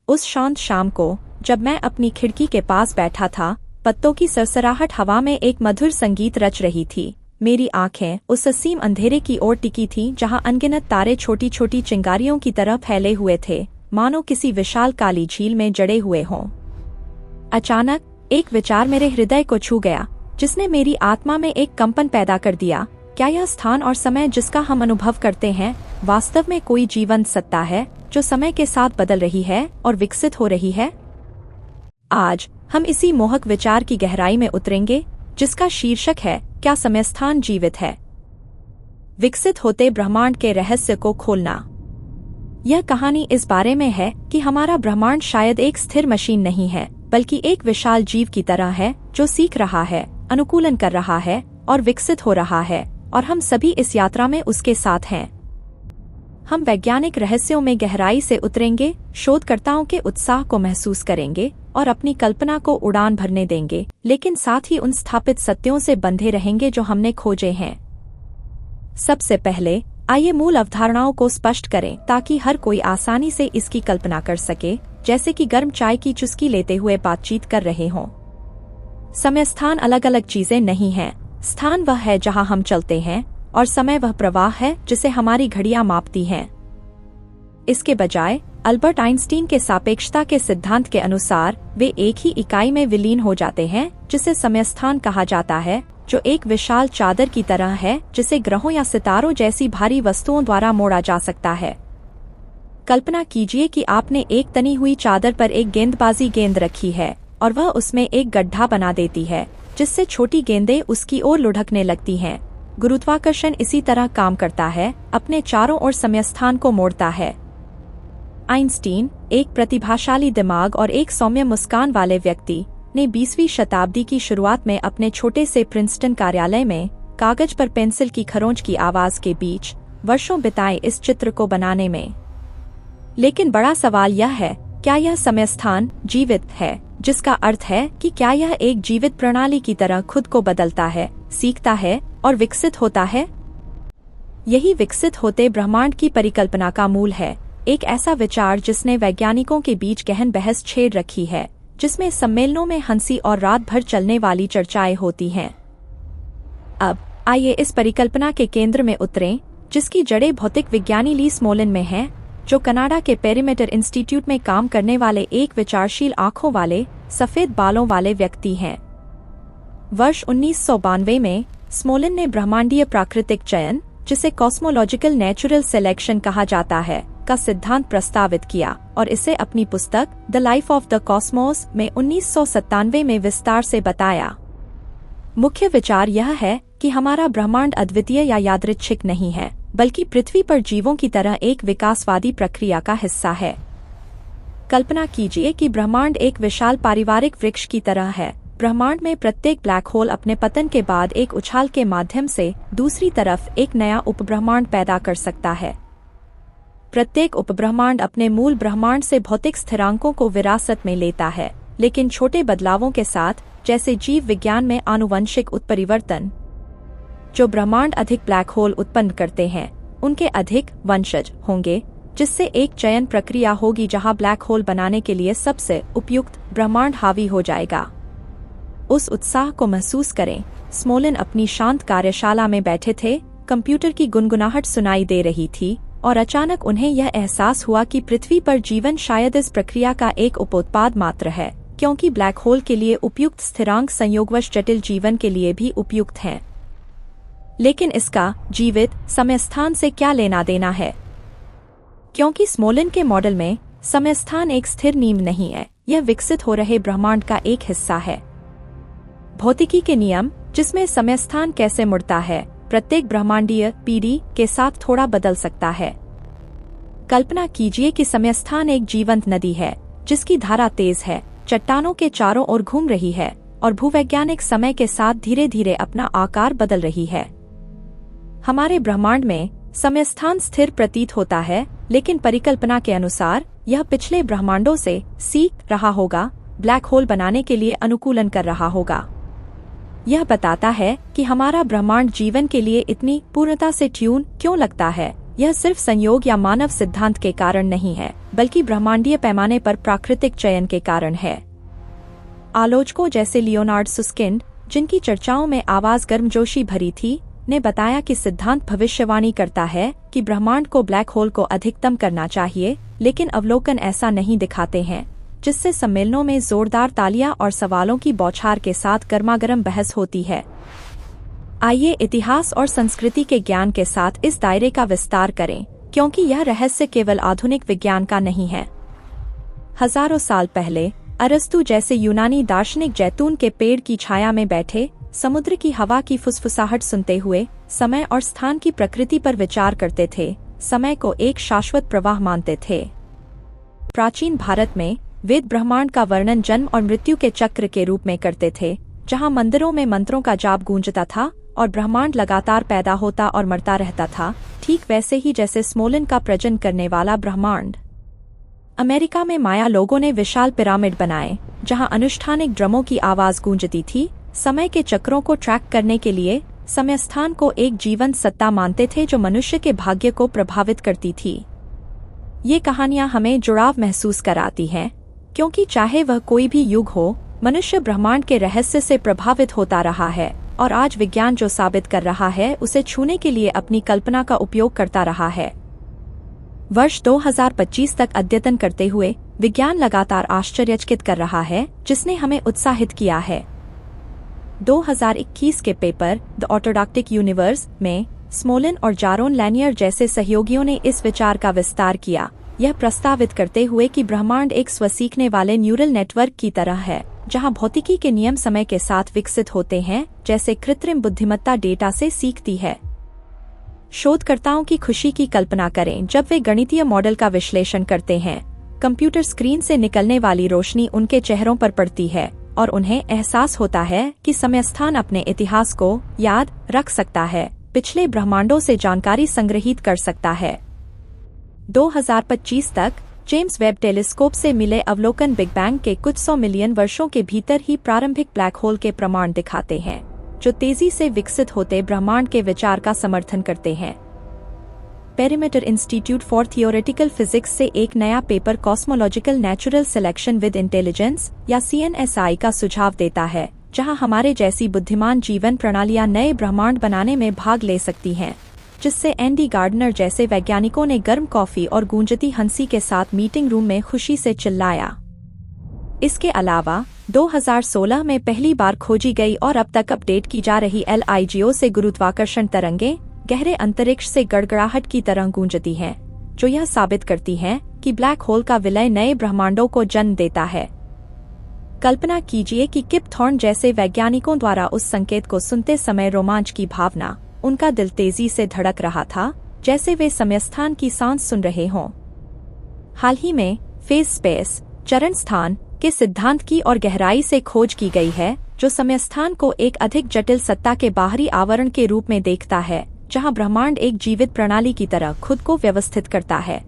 उस शांत शाम को, जब मैं अपनी खिड़की के पास बैठा था, पत्तों की सरसराहट हवा में एक मधुर संगीत रच रही थी। मेरी आंखें उस असीम अंधेरे की ओर टिकी थीं जहां अनगिनत तारे छोटी छोटी चिंगारियों की तरह फैले हुए थे, मानो किसी विशाल काली झील में जड़े हुए हों। अचानक एक विचार मेरे हृदय को छू गया, जिसने मेरी आत्मा में एक कंपन पैदा कर दिया। क्या यह स्थान और समय जिसका हम अनुभव करते हैं, वास्तव में कोई जीवंत सत्ता है जो समय के साथ बदल रही है और विकसित हो रही है? आज हम इसी मोहक विचार की गहराई में उतरेंगे, जिसका शीर्षक है, क्या समय स्थान जीवित है? विकसित होते ब्रह्मांड के रहस्य को खोलना। यह कहानी इस बारे में है कि हमारा ब्रह्मांड शायद एक स्थिर मशीन नहीं है, बल्कि एक विशाल जीव की तरह है जो सीख रहा है, अनुकूलन कर रहा है और विकसित हो रहा है, और हम सभी इस यात्रा में उसके साथ हैं। हम वैज्ञानिक रहस्यों में गहराई से उतरेंगे, शोधकर्ताओं के उत्साह को महसूस करेंगे और अपनी कल्पना को उड़ान भरने देंगे, लेकिन साथ ही उन स्थापित सत्यों से बंधे रहेंगे जो हमने खोजे हैं। सबसे पहले आइए मूल अवधारणाओं को स्पष्ट करें, ताकि हर कोई आसानी से इसकी कल्पना कर सके, जैसे कि गर्म चाय की चुस्की लेते हुए बातचीत कर रहे हों। समय स्थान अलग अलग चीजें नहीं हैं। स्थान वह है जहां हम चलते हैं, और समय वह प्रवाह है जिसे हमारी घड़ियां मापती हैं। इसके बजाय अल्बर्ट आइंस्टीन के सापेक्षता के सिद्धांत के अनुसार वे एक ही इकाई में विलीन हो जाते हैं, जिसे समय स्थान कहा जाता है, जो एक विशाल चादर की तरह है जिसे ग्रहों या सितारों जैसी भारी वस्तुओं द्वारा मोड़ा जा सकता है। कल्पना कीजिए कि आपने एक तनी हुई चादर पर एक गेंदबाजी गेंद रखी है, और वह उसमें एक गड्ढा बना देती है, जिससे छोटी गेंदें उसकी ओर लुढ़कने लगती हैं। गुरुत्वाकर्षण इसी तरह काम करता है, अपने चारों ओर समय स्थान को मोड़ता है। आइंस्टीन, एक प्रतिभाशाली दिमाग और एक सौम्य मुस्कान वाले व्यक्ति, ने 20वीं शताब्दी की शुरुआत में अपने छोटे से प्रिंसटन कार्यालय में कागज पर पेंसिल की खरोंच की आवाज के बीच वर्षों बिताए इस चित्र को बनाने में। लेकिन बड़ा सवाल यह है, क्या यह समय स्थान जीवित है? जिसका अर्थ है कि क्या यह एक जीवित प्रणाली की तरह खुद को बदलता है, सीखता है और विकसित होता है? यही विकसित होते ब्रह्मांड की परिकल्पना का मूल है, एक ऐसा विचार जिसने वैज्ञानिकों के बीच गहन बहस छेड़ रखी है, जिसमें सम्मेलनों में हंसी और रात भर चलने वाली चर्चाएं होती हैं। अब आइए इस परिकल्पना के केंद्र में उतरें, जिसकी जड़ें भौतिक विज्ञानी ली स्मोलिन में हैं, जो कनाडा के पेरीमीटर इंस्टीट्यूट में काम करने वाले एक विचारशील आंखों वाले, सफेद बालों वाले व्यक्ति हैं। वर्ष 1992 में स्मोलिन ने ब्रह्मांडीय प्राकृतिक चयन, जिसे कॉस्मोलॉजिकल नेचुरल सिलेक्शन कहा जाता है, का सिद्धांत प्रस्तावित किया और इसे अपनी पुस्तक the life of the Cosmos में 1997 में विस्तार से बताया। मुख्य विचार यह है कि हमारा ब्रह्मांड अद्वितीय या यादृच्छिक नहीं है, बल्कि पृथ्वी पर जीवों की तरह एक विकासवादी प्रक्रिया का हिस्सा है। कल्पना कीजिए कि ब्रह्मांड एक विशाल पारिवारिक वृक्ष की तरह है। ब्रह्मांड में प्रत्येक ब्लैक होल अपने पतन के बाद एक उछाल के माध्यम से दूसरी तरफ एक नया उपब्रह्मांड पैदा कर सकता है। प्रत्येक उपब्रह्मांड अपने मूल ब्रह्मांड से भौतिक स्थिरांकों को विरासत में लेता है, लेकिन छोटे बदलावों के साथ, जैसे जीव विज्ञान में आनुवंशिक उत्परिवर्तन, जो ब्रह्मांड अधिक ब्लैक होल उत्पन्न करते हैं, उनके अधिक वंशज होंगे, जिससे एक चयन प्रक्रिया होगी जहां ब्लैक होल बनाने के लिए सबसे उपयुक्त ब्रह्मांड हावी हो जाएगा। उस उत्साह को महसूस करें। स्मोलिन अपनी शांत कार्यशाला में बैठे थे, कंप्यूटर की गुनगुनाहट सुनाई दे रही थी, और अचानक उन्हें यह एहसास हुआ कि पृथ्वी पर जीवन शायद इस प्रक्रिया का एक उपोत्पाद मात्र है, क्योंकि ब्लैक होल के लिए उपयुक्त स्थिरांक संयोगवश जटिल जीवन के लिए भी उपयुक्त हैं। लेकिन इसका जीवित समय स्थान से क्या लेना देना है? क्योंकि स्मोलिन के मॉडल में समय स्थान एक स्थिर नींव नहीं है, यह विकसित हो रहे ब्रह्मांड का एक हिस्सा है। भौतिकी के नियम, जिसमें समय स्थान कैसे मुड़ता है, प्रत्येक ब्रह्मांडीय पीढ़ी के साथ थोड़ा बदल सकता है। कल्पना कीजिए कि समय स्थान एक जीवंत नदी है, जिसकी धारा तेज है, चट्टानों के चारों ओर घूम रही है, और भूवैज्ञानिक समय के साथ धीरे धीरे अपना आकार बदल रही है। हमारे ब्रह्मांड में समय स्थान स्थिर प्रतीत होता है, लेकिन परिकल्पना के अनुसार यह पिछले ब्रह्मांडों से सीख रहा होगा, ब्लैक होल बनाने के लिए अनुकूलन कर रहा होगा। यह बताता है कि हमारा ब्रह्मांड जीवन के लिए इतनी पूर्णता से ट्यून क्यों लगता है। यह सिर्फ संयोग या मानव सिद्धांत के कारण नहीं है, बल्कि ब्रह्मांडीय पैमाने पर प्राकृतिक चयन के कारण है। आलोचकों जैसे लियोनार्ड सुस्किंड, जिनकी चर्चाओं में आवाज गर्मजोशी भरी थी, ने बताया कि सिद्धांत भविष्यवाणी करता है कि ब्रह्मांड को ब्लैक होल को अधिकतम करना चाहिए, लेकिन अवलोकन ऐसा नहीं दिखाते हैं, जिससे सम्मेलनों में जोरदार तालियां और सवालों की बौछार के साथ गर्मागर्म बहस होती है। आइए इतिहास और संस्कृति के ज्ञान के साथ इस दायरे का विस्तार करें, क्योंकि यह रहस्य केवल आधुनिक विज्ञान का नहीं है। हजारों साल पहले अरस्तु जैसे यूनानी दार्शनिक जैतून के पेड़ की छाया में बैठे, समुद्र की हवा की फुसफुसाहट सुनते हुए समय और स्थान की प्रकृति पर विचार करते थे, समय को एक शाश्वत प्रवाह मानते थे। प्राचीन भारत में वेद ब्रह्मांड का वर्णन जन्म और मृत्यु के चक्र के रूप में करते थे, जहां मंदिरों में मंत्रों का जाप गूंजता था और ब्रह्मांड लगातार पैदा होता और मरता रहता था, ठीक वैसे ही जैसे स्मोलन का प्रजनन करने वाला ब्रह्मांड। अमेरिका में माया लोगों ने विशाल पिरामिड बनाए, जहां अनुष्ठानिक ड्रमों की आवाज गूंजती थी। समय के चक्रों को ट्रैक करने के लिए समय स्थान को एक जीवंत सत्ता मानते थे जो मनुष्य के भाग्य को प्रभावित करती थी। ये कहानियां हमें जुड़ाव महसूस कराती हैं, क्योंकि चाहे वह कोई भी युग हो, मनुष्य ब्रह्मांड के रहस्य से प्रभावित होता रहा है, और आज विज्ञान जो साबित कर रहा है उसे छूने के लिए अपनी कल्पना का उपयोग करता रहा है। वर्ष 2025 तक अद्यतन करते हुए विज्ञान लगातार आश्चर्यचकित कर रहा है, जिसने हमें उत्साहित किया है। 2021 के पेपर द ऑटोडॉक्टिक यूनिवर्स में स्मोलन और जारोन लैनियर जैसे सहयोगियों ने इस विचार का विस्तार किया, यह प्रस्तावित करते हुए कि ब्रह्मांड एक स्वसीखने वाले न्यूरल नेटवर्क की तरह है, जहां भौतिकी के नियम समय के साथ विकसित होते हैं, जैसे कृत्रिम बुद्धिमत्ता डेटा से सीखती है। शोधकर्ताओं की खुशी की कल्पना करें जब वे गणितीय मॉडल का विश्लेषण करते हैं। कंप्यूटर स्क्रीन से निकलने वाली रोशनी उनके चेहरों पर पड़ती है और उन्हें एहसास होता है कि समय स्थान अपने इतिहास को याद रख सकता है, पिछले ब्रह्मांडों से जानकारी संग्रहित कर सकता है। 2025 तक जेम्स वेब टेलीस्कोप से मिले अवलोकन बिग बैंग के कुछ 100 मिलियन वर्षों के भीतर ही प्रारंभिक ब्लैक होल के प्रमाण दिखाते हैं, जो तेजी से विकसित होते ब्रह्मांड के विचार का समर्थन करते हैं। Perimeter institute for theoretical physics से एक नया paper cosmological natural selection with intelligence या CNSI का सुझाव देता है, जहां हमारे जैसी बुद्धिमान जीवन प्रणालियां नए ब्रह्मांड बनाने में भाग ले सकती हैं, जिससे एंडी गार्डनर जैसे वैज्ञानिकों ने गर्म कॉफी और गूंजती हंसी के साथ मीटिंग रूम में खुशी से चिल्लाया। इसके अलावा 2016 में पहली बार खोजी गई और अब तक अपडेट की जा रही LIGO से गुरुत्वाकर्षण तरंगें गहरे अंतरिक्ष से गड़गड़ाहट की तरह गूंजती हैं, जो यह साबित करती हैं कि ब्लैक होल का विलय नए ब्रह्मांडों को जन्म देता है। कल्पना कीजिए कि किप थॉर्न जैसे वैज्ञानिकों द्वारा उस संकेत को सुनते समय रोमांच की भावना, उनका दिल तेजी से धड़क रहा था, जैसे वे समयस्थान की सांस सुन रहे हों। हाल ही में फेज स्पेस चरण स्थान के सिद्धांत की और गहराई से खोज की गई है, जो समयस्थान को एक अधिक जटिल सत्ता के बाहरी आवरण के रूप में देखता है, जहां ब्रह्मांड एक जीवित प्रणाली की तरह खुद को व्यवस्थित करता है।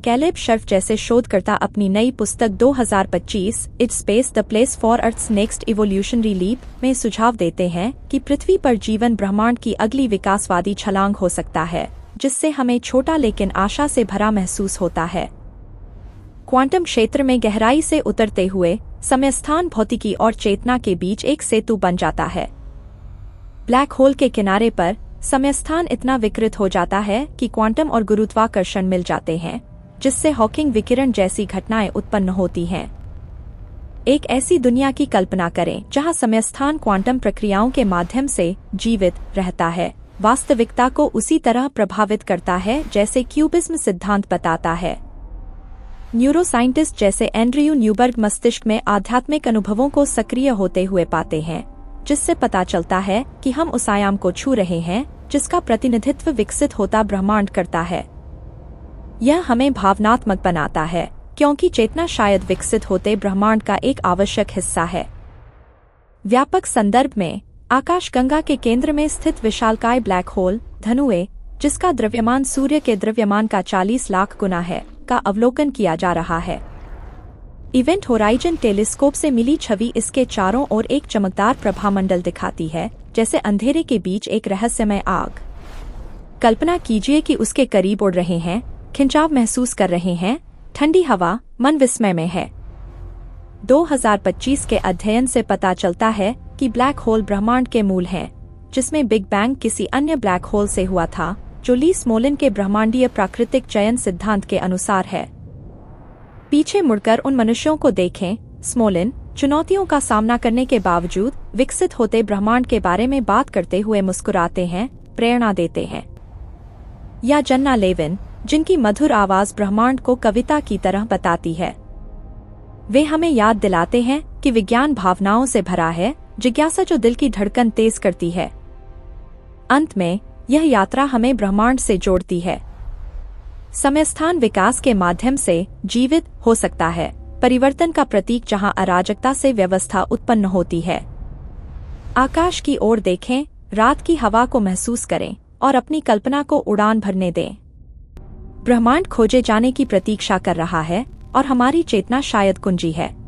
कैलेब शर्फ जैसे शोधकर्ता अपनी नई पुस्तक 2025 it's space the place for Earth's next evolutionary leap में सुझाव देते हैं कि पृथ्वी पर जीवन ब्रह्मांड की अगली विकासवादी छलांग हो सकता है, जिससे हमें छोटा लेकिन आशा से भरा महसूस होता है। क्वांटम क्षेत्र में गहराई से उतरते हुए समयस्थान भौतिकी और चेतना के बीच एक सेतु बन जाता है। ब्लैक होल के किनारे पर समयस्थान इतना विकृत हो जाता है कि क्वांटम और गुरुत्वाकर्षण मिल जाते हैं, जिससे हॉकिंग विकिरण जैसी घटनाएं उत्पन्न होती हैं। एक ऐसी दुनिया की कल्पना करें जहां समयस्थान क्वांटम प्रक्रियाओं के माध्यम से जीवित रहता है, वास्तविकता को उसी तरह प्रभावित करता है जैसे क्यूबिज्म सिद्धांत बताता है। न्यूरोसाइंटिस्ट जैसे एंड्रयू न्यूबर्ग मस्तिष्क में आध्यात्मिक अनुभवों को सक्रिय होते हुए पाते हैं, जिससे पता चलता है कि हम उस आयाम को छू रहे हैं जिसका प्रतिनिधित्व विकसित होता ब्रह्मांड करता है। यह हमें भावनात्मक बनाता है, क्योंकि चेतना शायद विकसित होते ब्रह्मांड का एक आवश्यक हिस्सा है। व्यापक संदर्भ में आकाशगंगा के केंद्र में स्थित विशालकाय ब्लैक होल धनुए, जिसका द्रव्यमान सूर्य के द्रव्यमान का 40 लाख गुना है, का अवलोकन किया जा रहा है। इवेंट होराइजन टेलीस्कोप से मिली छवि इसके चारों ओर एक चमकदार प्रभामंडल दिखाती है, जैसे अंधेरे के बीच एक रहस्यमय आग। कल्पना कीजिए कि उसके करीब उड़ रहे हैं, खिंचाव महसूस कर रहे हैं, ठंडी हवा, मन विस्मय में है। 2025 के अध्ययन से पता चलता है कि ब्लैक होल ब्रह्मांड के मूल हैं, जिसमें बिग बैंग किसी अन्य ब्लैक होल से हुआ था, जो ली स्मोलिन के ब्रह्मांडीय प्राकृतिक चयन सिद्धांत के अनुसार है। पीछे मुड़कर उन मनुष्यों को देखें। स्मोलिन चुनौतियों का सामना करने के बावजूद विकसित होते ब्रह्मांड के बारे में बात करते हुए मुस्कुराते हैं, प्रेरणा देते हैं। या जन्ना लेविन, जिनकी मधुर आवाज ब्रह्मांड को कविता की तरह बताती है। वे हमें याद दिलाते हैं कि विज्ञान भावनाओं से भरा है, जिज्ञासा जो दिल की धड़कन तेज करती है। अंत में यह यात्रा हमें ब्रह्मांड से जोड़ती है। समय-स्थान विकास के माध्यम से जीवित हो सकता है, परिवर्तन का प्रतीक जहां अराजकता से व्यवस्था उत्पन्न होती है। आकाश की ओर देखें, रात की हवा को महसूस करें और अपनी कल्पना को उड़ान भरने दें। ब्रह्मांड खोजे जाने की प्रतीक्षा कर रहा है और हमारी चेतना शायद कुंजी है।